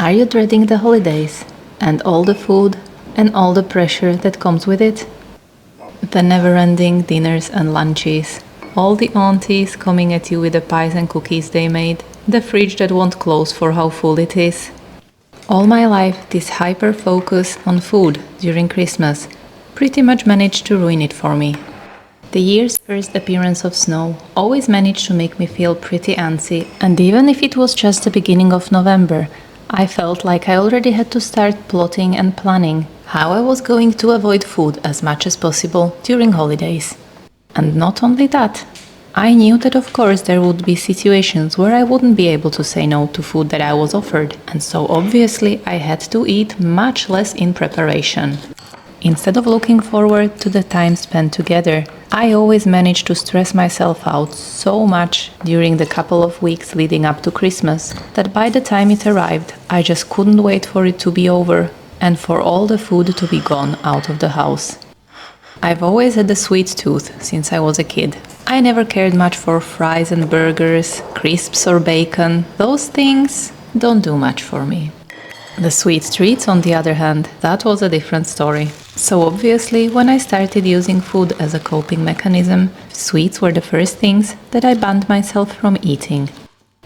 Are you dreading the holidays and all the food and all the pressure that comes with it? The never-ending dinners and lunches, all the aunties coming at you with the pies and cookies they made, the fridge that won't close for how full it is. All my life, this hyper-focus on food during Christmas pretty much managed to ruin it for me. The year's first appearance of snow always managed to make me feel pretty antsy, and even if it was just the beginning of November, I felt like I already had to start plotting and planning how I was going to avoid food as much as possible during holidays. And not only that, I knew that of course there would be situations where I wouldn't be able to say no to food that I was offered, and so obviously I had to eat much less in preparation. Instead of looking forward to the time spent together, I always managed to stress myself out so much during the couple of weeks leading up to Christmas that by the time it arrived, I just couldn't wait for it to be over and for all the food to be gone out of the house. I've always had a sweet tooth since I was a kid. I never cared much for fries and burgers, crisps or bacon. Those things don't do much for me. The sweet treats, on the other hand, that was a different story. So obviously, when I started using food as a coping mechanism, sweets were the first things that I banned myself from eating.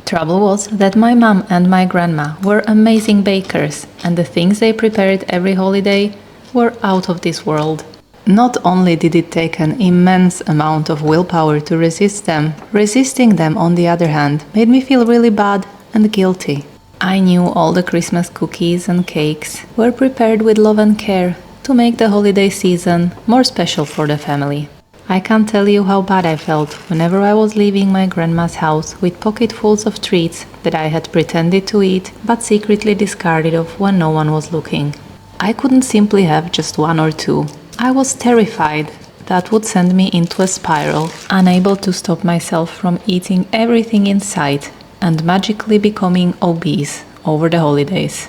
Trouble was that my mom and my grandma were amazing bakers, and the things they prepared every holiday were out of this world. Not only did it take an immense amount of willpower to resist them, resisting them, on the other hand, made me feel really bad and guilty. I knew all the Christmas cookies and cakes were prepared with love and care to make the holiday season more special for the family. I can't tell you how bad I felt whenever I was leaving my grandma's house with pocketfuls of treats that I had pretended to eat but secretly discarded of when no one was looking. I couldn't simply have just one or two. I was terrified that would send me into a spiral, unable to stop myself from eating everything in sight and magically becoming obese over the holidays.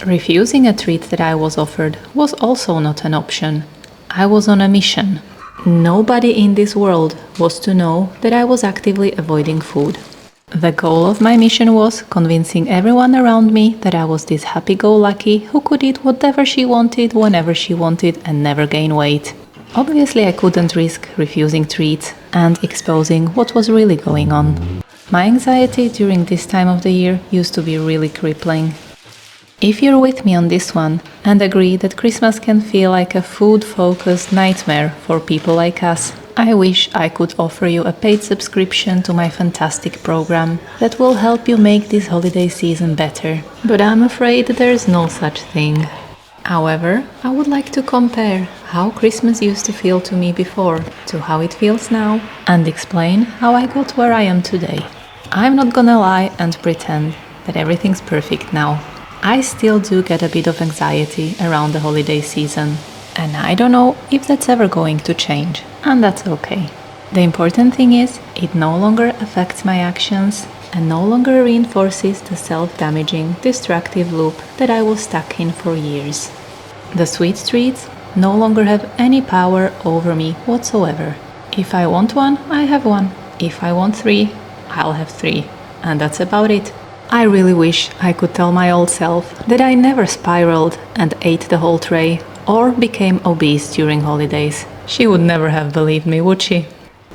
Refusing a treat that I was offered was also not an option. I was on a mission. Nobody in this world was to know that I was actively avoiding food. The goal of my mission was convincing everyone around me that I was this happy-go-lucky who could eat whatever she wanted, whenever she wanted, and never gain weight. Obviously, I couldn't risk refusing treats and exposing what was really going on. My anxiety during this time of the year used to be really crippling. If you're with me on this one and agree that Christmas can feel like a food-focused nightmare for people like us, I wish I could offer you a paid subscription to my fantastic program that will help you make this holiday season better. But I'm afraid there's no such thing. However, I would like to compare how Christmas used to feel to me before to how it feels now and explain how I got where I am today. I'm not gonna lie and pretend that everything's perfect now. I still do get a bit of anxiety around the holiday season, and I don't know if that's ever going to change, and that's okay. The important thing is, it no longer affects my actions and no longer reinforces the self-damaging, destructive loop that I was stuck in for years. The sweet treats no longer have any power over me whatsoever. If I want one, I have one. If I want three, I'll have three. And that's about it. I really wish I could tell my old self that I never spiraled and ate the whole tray or became obese during holidays. She would never have believed me, would she?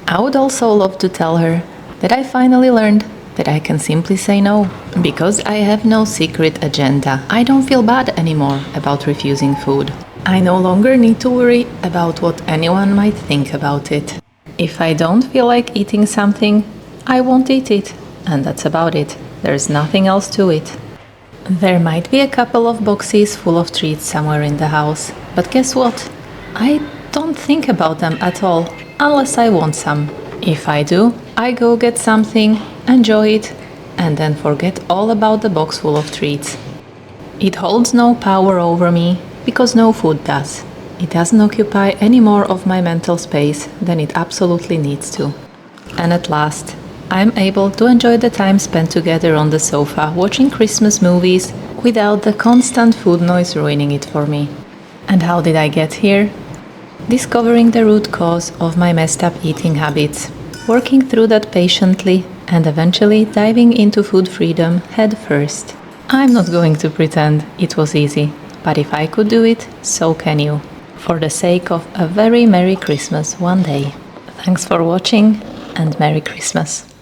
I would also love to tell her that I finally learned that I can simply say no, because I have no secret agenda. I don't feel bad anymore about refusing food. I no longer need to worry about what anyone might think about it. If I don't feel like eating something, I won't eat it, and that's about it. There's nothing else to it. There might be a couple of boxes full of treats somewhere in the house, but guess what? I don't think about them at all, unless I want some. If I do, I go get something, enjoy it, and then forget all about the box full of treats. It holds no power over me, because no food does. It doesn't occupy any more of my mental space than it absolutely needs to. And at last, I'm able to enjoy the time spent together on the sofa watching Christmas movies without the constant food noise ruining it for me. And how did I get here? Discovering the root cause of my messed up eating habits, working through that patiently, and eventually diving into food freedom head first. I'm not going to pretend it was easy, but if I could do it, so can you. For the sake of a very Merry Christmas one day. Thanks for watching and Merry Christmas.